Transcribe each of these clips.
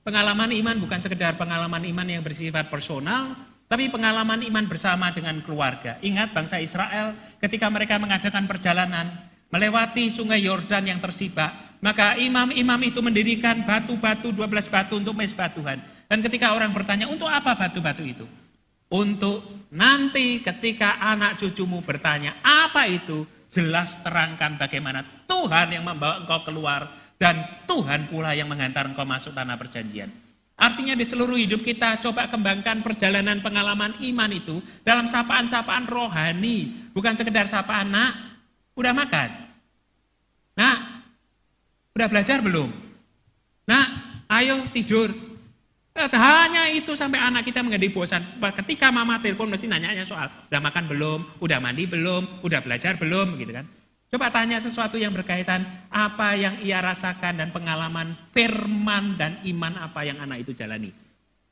Pengalaman iman bukan sekedar pengalaman iman yang bersifat personal, tapi pengalaman iman bersama dengan keluarga. Ingat bangsa Israel ketika mereka mengadakan perjalanan melewati sungai Yordan yang tersibak, maka imam-imam itu mendirikan batu-batu, 12 batu untuk mezbah Tuhan. Dan ketika orang bertanya, untuk apa batu-batu itu? Untuk nanti ketika anak cucumu bertanya, apa itu? Jelas terangkan bagaimana Tuhan yang membawa engkau keluar dan Tuhan pula yang menghantar engkau masuk tanah perjanjian. Artinya di seluruh hidup kita coba kembangkan perjalanan pengalaman iman itu dalam sapaan-sapaan rohani. Bukan sekedar sapaan, nak, udah makan? Nak, udah belajar belum? Nak, ayo tidur. Hanya itu sampai anak kita menjadi bosan. Ketika mama telepon mesti nanya soal, udah makan belum? Udah mandi belum? Udah belajar belum? Gitu kan. Coba tanya sesuatu yang berkaitan apa yang ia rasakan dan pengalaman firman dan iman apa yang anak itu jalani.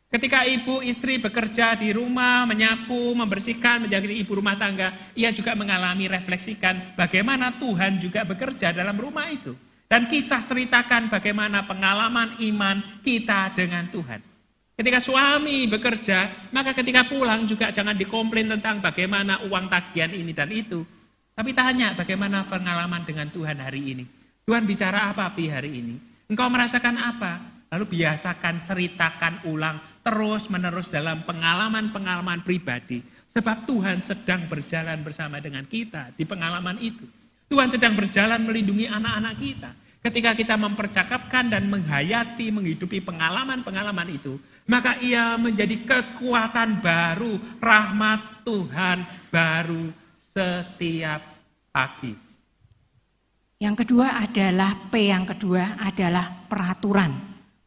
Ketika ibu istri bekerja di rumah, menyapu, membersihkan, menjadi ibu rumah tangga, ia juga mengalami refleksikan bagaimana Tuhan juga bekerja dalam rumah itu. Dan kisah ceritakan bagaimana pengalaman iman kita dengan Tuhan. Ketika suami bekerja, maka ketika pulang juga jangan dikomplain tentang bagaimana uang tagihan ini dan itu. Tapi tanya bagaimana pengalaman dengan Tuhan hari ini. Tuhan bicara apa Pi hari ini? Engkau merasakan apa? Lalu biasakan ceritakan ulang terus menerus dalam pengalaman-pengalaman pribadi. Sebab Tuhan sedang berjalan bersama dengan kita di pengalaman itu. Tuhan sedang berjalan melindungi anak-anak kita. Ketika kita mempercakapkan dan menghayati, menghidupi pengalaman-pengalaman itu, maka ia menjadi kekuatan baru, rahmat Tuhan baru setiap pagi. Yang kedua adalah yang kedua adalah peraturan.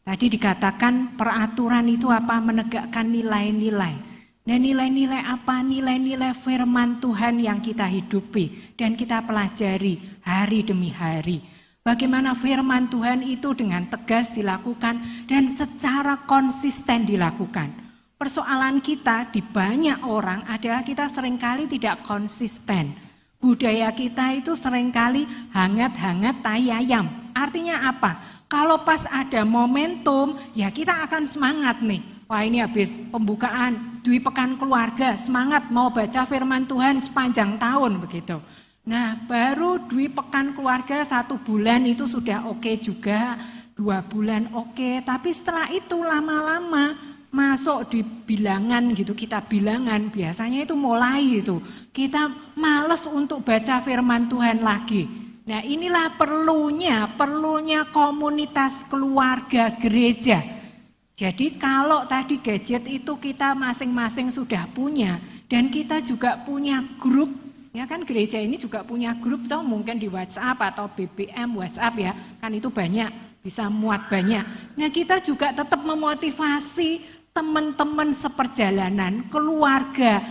Tadi dikatakan peraturan itu apa? Menegakkan nilai-nilai. Nah nilai-nilai apa? Nilai-nilai firman Tuhan yang kita hidupi dan kita pelajari hari demi hari. Bagaimana firman Tuhan itu dengan tegas dilakukan dan secara konsisten dilakukan. Persoalan kita di banyak orang adalah kita seringkali tidak konsisten. Budaya kita itu seringkali hangat-hangat tai ayam. Artinya apa? Kalau pas ada momentum, ya kita akan semangat nih. Wah ini habis pembukaan Dwi Pekan Keluarga, semangat mau baca firman Tuhan sepanjang tahun begitu. Nah baru Dwi Pekan Keluarga 1 bulan itu sudah oke juga, 2 bulan oke. Tapi setelah itu lama-lama masuk di bilangan gitu, kita bilangan biasanya itu mulai itu. Kita males untuk baca firman Tuhan lagi. Nah inilah perlunya komunitas keluarga gereja. Jadi kalau tadi gadget itu kita masing-masing sudah punya dan kita juga punya grup. Ya kan gereja ini juga punya grup toh mungkin di WhatsApp atau BBM WhatsApp ya. Kan itu banyak, bisa muat banyak. Nah kita juga tetap memotivasi teman-teman seperjalanan, keluarga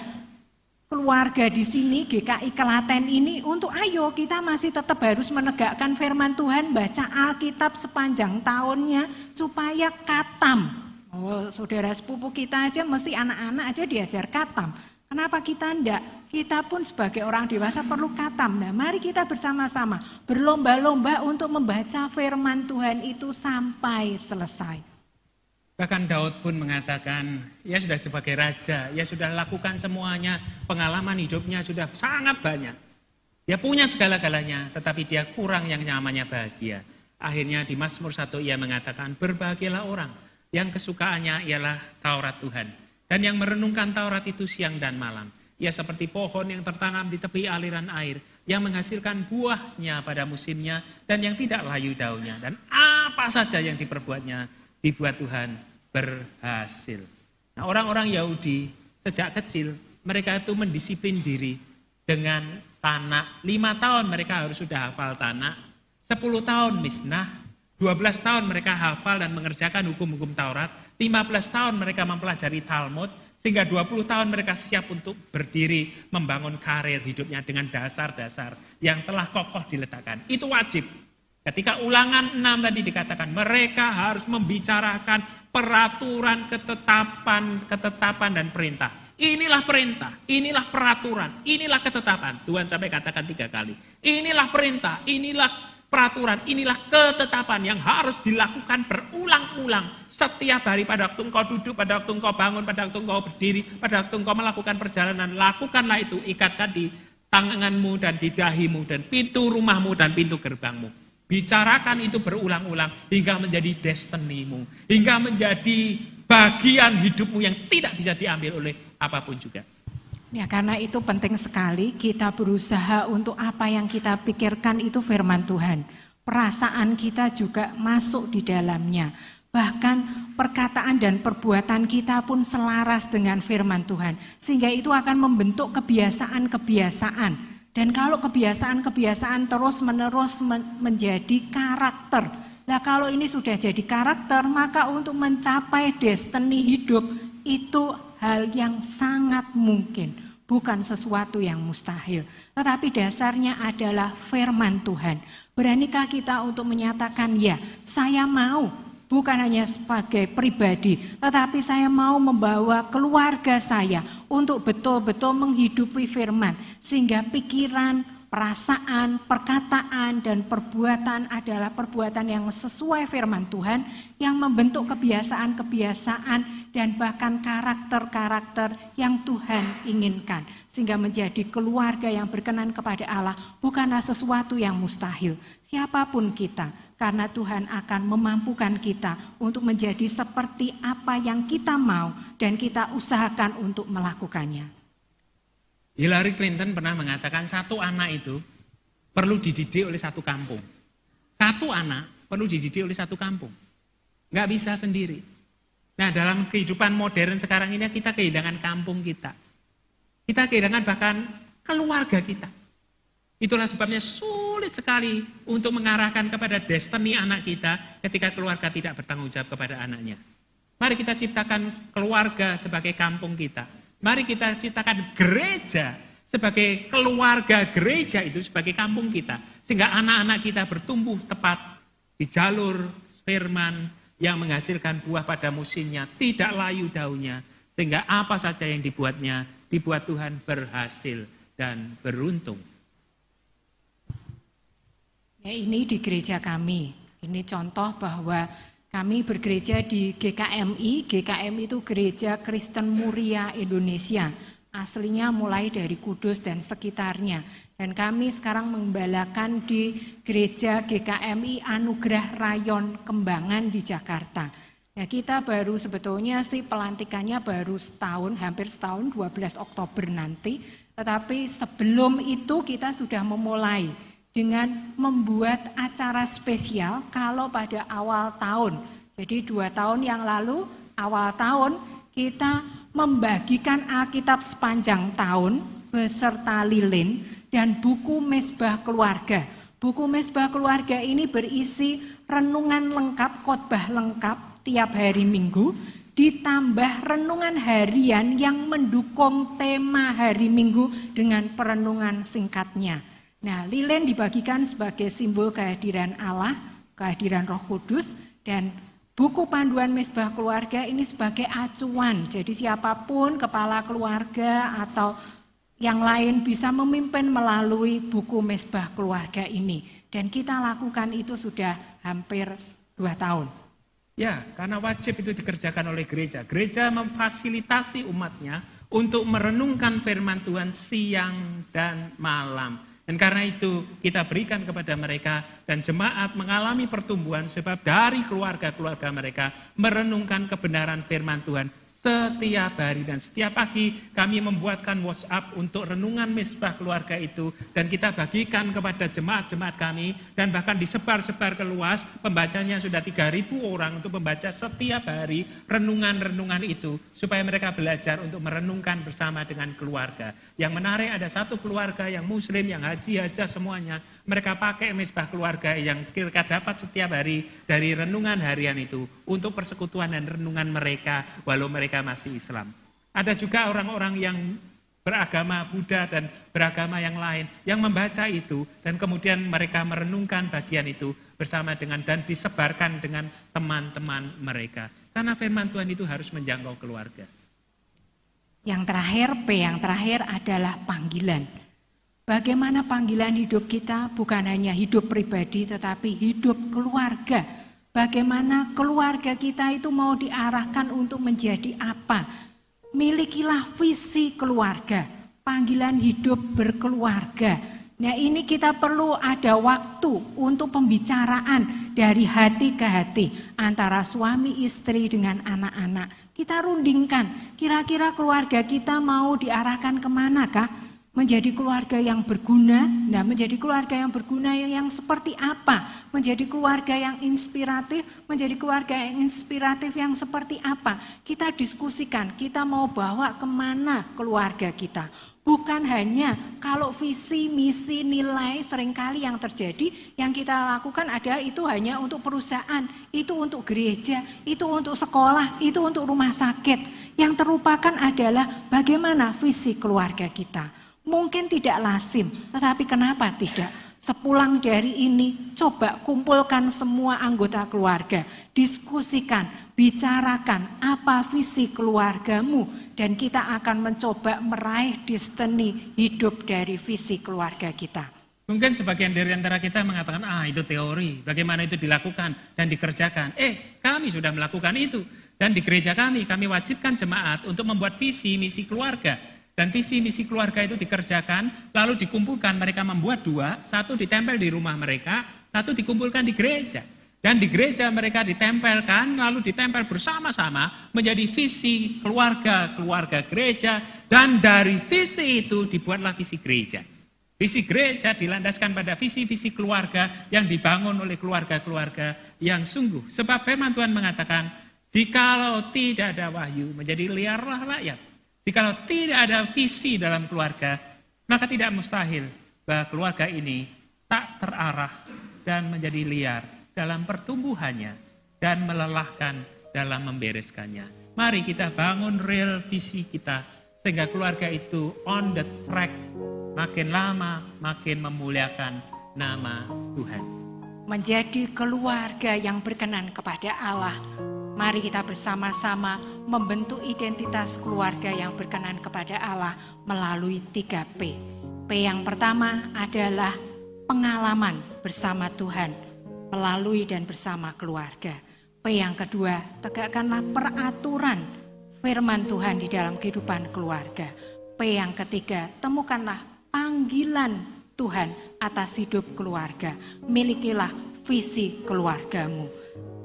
di sini GKI Klaten ini untuk ayo kita masih tetap harus menegakkan firman Tuhan, baca Alkitab sepanjang tahunnya supaya katam. Oh, saudara sepupu kita aja mesti anak-anak aja diajar katam. Kenapa kita enggak? Kita pun sebagai orang dewasa perlu katam. Nah, mari kita bersama-sama berlomba-lomba untuk membaca firman Tuhan itu sampai selesai. Bahkan Daud pun mengatakan, ia sudah sebagai raja, ia sudah lakukan semuanya, pengalaman hidupnya sudah sangat banyak. Dia punya segala-galanya, tetapi dia kurang yang namanya bahagia. Akhirnya di Mazmur 1 ia mengatakan, berbahagialah orang yang kesukaannya ialah Taurat Tuhan. Dan yang merenungkan Taurat itu siang dan malam. Ia seperti pohon yang tertanam di tepi aliran air, yang menghasilkan buahnya pada musimnya, dan yang tidak layu daunnya. Dan apa saja yang diperbuatnya, dibuat Tuhan berhasil. Nah, orang-orang Yahudi sejak kecil, mereka itu mendisiplin diri dengan tanah. 5 tahun mereka harus sudah hafal tanah, 10 tahun misnah, 12 tahun mereka hafal dan mengerjakan hukum-hukum Taurat, 15 tahun mereka mempelajari Talmud, sehingga 20 tahun mereka siap untuk berdiri membangun karir hidupnya dengan dasar-dasar yang telah kokoh diletakkan. Itu wajib. Ketika Ulangan 6 tadi dikatakan mereka harus membicarakan peraturan, ketetapan dan perintah. Inilah perintah, inilah peraturan, inilah ketetapan. Tuhan sampai katakan 3 kali. Inilah perintah, inilah peraturan, inilah ketetapan yang harus dilakukan berulang-ulang. Setiap hari pada waktu engkau duduk, pada waktu engkau bangun, pada waktu engkau berdiri, pada waktu engkau melakukan perjalanan, lakukanlah itu, ikatkan di tanganmu dan di dahimu dan pintu rumahmu dan pintu gerbangmu. Bicarakan itu berulang-ulang hingga menjadi destinimu, hingga menjadi bagian hidupmu yang tidak bisa diambil oleh apapun juga. Ya, karena itu penting sekali kita berusaha untuk apa yang kita pikirkan itu firman Tuhan. Perasaan kita juga masuk di dalamnya. Bahkan perkataan dan perbuatan kita pun selaras dengan firman Tuhan. Sehingga itu akan membentuk kebiasaan-kebiasaan. Dan kalau kebiasaan-kebiasaan terus-menerus menjadi karakter. Nah, kalau ini sudah jadi karakter, maka untuk mencapai destiny hidup itu hal yang sangat mungkin, bukan sesuatu yang mustahil. Tetapi dasarnya adalah firman Tuhan. Beranikah kita untuk menyatakan, ya, saya mau, bukan hanya sebagai pribadi, tetapi saya mau membawa keluarga saya untuk betul-betul menghidupi firman, sehingga pikiran, perasaan, perkataan, dan perbuatan adalah perbuatan yang sesuai firman Tuhan, yang membentuk kebiasaan-kebiasaan dan bahkan karakter-karakter yang Tuhan inginkan. Sehingga menjadi keluarga yang berkenan kepada Allah bukanlah sesuatu yang mustahil. Siapapun kita, karena Tuhan akan memampukan kita untuk menjadi seperti apa yang kita mau dan kita usahakan untuk melakukannya. Hillary Clinton pernah mengatakan satu anak itu perlu dididik oleh satu kampung. Satu anak perlu dididik oleh satu kampung. Nggak bisa sendiri. Nah, dalam kehidupan modern sekarang ini kita kehilangan kampung kita. Kita kehilangan bahkan keluarga kita. Itulah sebabnya sulit sekali untuk mengarahkan kepada destiny anak kita ketika keluarga tidak bertanggung jawab kepada anaknya. Mari kita ciptakan keluarga sebagai kampung kita. Mari kita ciptakan gereja sebagai keluarga gereja itu sebagai kampung kita. Sehingga anak-anak kita bertumbuh tepat di jalur firman yang menghasilkan buah pada musimnya, tidak layu daunnya. Sehingga apa saja yang dibuatnya, dibuat Tuhan berhasil dan beruntung. Ya, ini di gereja kami. Ini contoh bahwa kami bergereja di GKMI. GKMI itu Gereja Kristen Muria Indonesia. Aslinya mulai dari Kudus dan sekitarnya. Dan kami sekarang mengembalakan di Gereja GKMI Anugerah Rayon Kembangan di Jakarta. Ya, kita baru sebetulnya sih pelantikannya baru setahun, hampir setahun, 12 Oktober nanti. Tetapi sebelum itu kita sudah memulai dengan membuat acara spesial kalau pada awal tahun. Jadi 2 tahun yang lalu, awal tahun kita membagikan Alkitab sepanjang tahun beserta lilin dan buku Mezbah Keluarga. Buku Mezbah Keluarga ini berisi renungan lengkap, khotbah lengkap tiap hari Minggu, ditambah renungan harian yang mendukung tema hari Minggu dengan perenungan singkatnya. Nah, lilin dibagikan sebagai simbol kehadiran Allah, kehadiran Roh Kudus, dan buku panduan Mezbah Keluarga ini sebagai acuan. Jadi siapapun kepala keluarga atau yang lain bisa memimpin melalui buku Mezbah Keluarga ini. Dan kita lakukan itu sudah hampir 2 tahun. Ya, karena wajib itu dikerjakan oleh gereja. Gereja memfasilitasi umatnya untuk merenungkan firman Tuhan siang dan malam. Dan karena itu kita berikan kepada mereka dan jemaat mengalami pertumbuhan sebab dari keluarga-keluarga mereka merenungkan kebenaran firman Tuhan setiap hari dan setiap pagi kami membuatkan WhatsApp untuk renungan Mezbah Keluarga itu dan kita bagikan kepada jemaat-jemaat kami dan bahkan disebar-sebar ke luas. Pembacanya sudah 3.000 orang untuk membaca setiap hari renungan-renungan itu supaya mereka belajar untuk merenungkan bersama dengan keluarga. Yang menarik ada satu keluarga yang muslim, yang haji-hajah semuanya. Mereka pakai Mezbah Keluarga yang mereka dapat setiap hari dari renungan harian itu untuk persekutuan dan renungan mereka walau mereka masih Islam. Ada juga orang-orang yang beragama Buddha dan beragama yang lain yang membaca itu dan kemudian mereka merenungkan bagian itu bersama dengan dan disebarkan dengan teman-teman mereka. Karena firman Tuhan itu harus menjangkau keluarga. Yang terakhir, P yang terakhir adalah panggilan. Bagaimana panggilan hidup kita bukan hanya hidup pribadi tetapi hidup keluarga. Bagaimana keluarga kita itu mau diarahkan untuk menjadi apa? Milikilah visi keluarga, panggilan hidup berkeluarga. Nah ini kita perlu ada waktu untuk pembicaraan dari hati ke hati antara suami istri dengan anak-anak. Kita rundingkan kira-kira keluarga kita mau diarahkan kemanakah? Menjadi keluarga yang berguna. Nah, menjadi keluarga yang berguna yang seperti apa? Menjadi keluarga yang inspiratif, menjadi keluarga yang inspiratif yang seperti apa? Kita diskusikan, kita mau bawa kemana keluarga kita. Bukan hanya kalau visi, misi, nilai seringkali yang terjadi, yang kita lakukan adalah itu hanya untuk perusahaan, itu untuk gereja, itu untuk sekolah, itu untuk rumah sakit. Yang terlupakan adalah bagaimana visi keluarga kita. Mungkin tidak lazim, tetapi kenapa tidak? Sepulang dari ini, coba kumpulkan semua anggota keluarga, diskusikan, bicarakan apa visi keluargamu, dan kita akan mencoba meraih destiny hidup dari visi keluarga kita. Mungkin sebagian dari antara kita mengatakan, itu teori, bagaimana itu dilakukan dan dikerjakan. Kami sudah melakukan itu, dan di gereja kami wajibkan jemaat untuk membuat visi, misi keluarga. Dan visi misi keluarga itu dikerjakan, lalu dikumpulkan, mereka membuat 2, 1 ditempel di rumah mereka, 1 dikumpulkan di gereja. Dan di gereja mereka ditempelkan, lalu ditempel bersama-sama menjadi visi keluarga gereja, dan dari visi itu dibuatlah visi gereja. Visi gereja dilandaskan pada visi-visi keluarga yang dibangun oleh keluarga-keluarga yang sungguh. Sebab firman Tuhan mengatakan, jikalau tidak ada wahyu, menjadi liarlah rakyat. Jikalau tidak ada visi dalam keluarga, maka tidak mustahil bahwa keluarga ini tak terarah dan menjadi liar dalam pertumbuhannya dan melelahkan dalam membereskannya. Mari kita bangun real visi kita sehingga keluarga itu on the track, makin lama makin memuliakan nama Tuhan. Menjadi keluarga yang berkenan kepada Allah. Mari kita bersama-sama membentuk identitas keluarga yang berkenan kepada Allah melalui 3P. P yang pertama adalah pengalaman bersama Tuhan melalui dan bersama keluarga. P yang kedua, tegakkanlah peraturan firman Tuhan di dalam kehidupan keluarga. P yang ketiga, temukanlah panggilan Tuhan atas hidup keluarga. Milikilah visi keluargamu.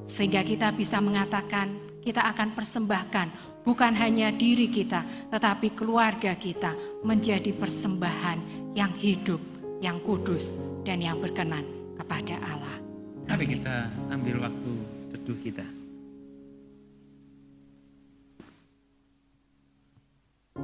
Sehingga kita bisa mengatakan kita akan persembahkan bukan hanya diri kita tetapi keluarga kita menjadi persembahan yang hidup, yang kudus dan yang berkenan kepada Allah. Mari kita ambil waktu teduh kita.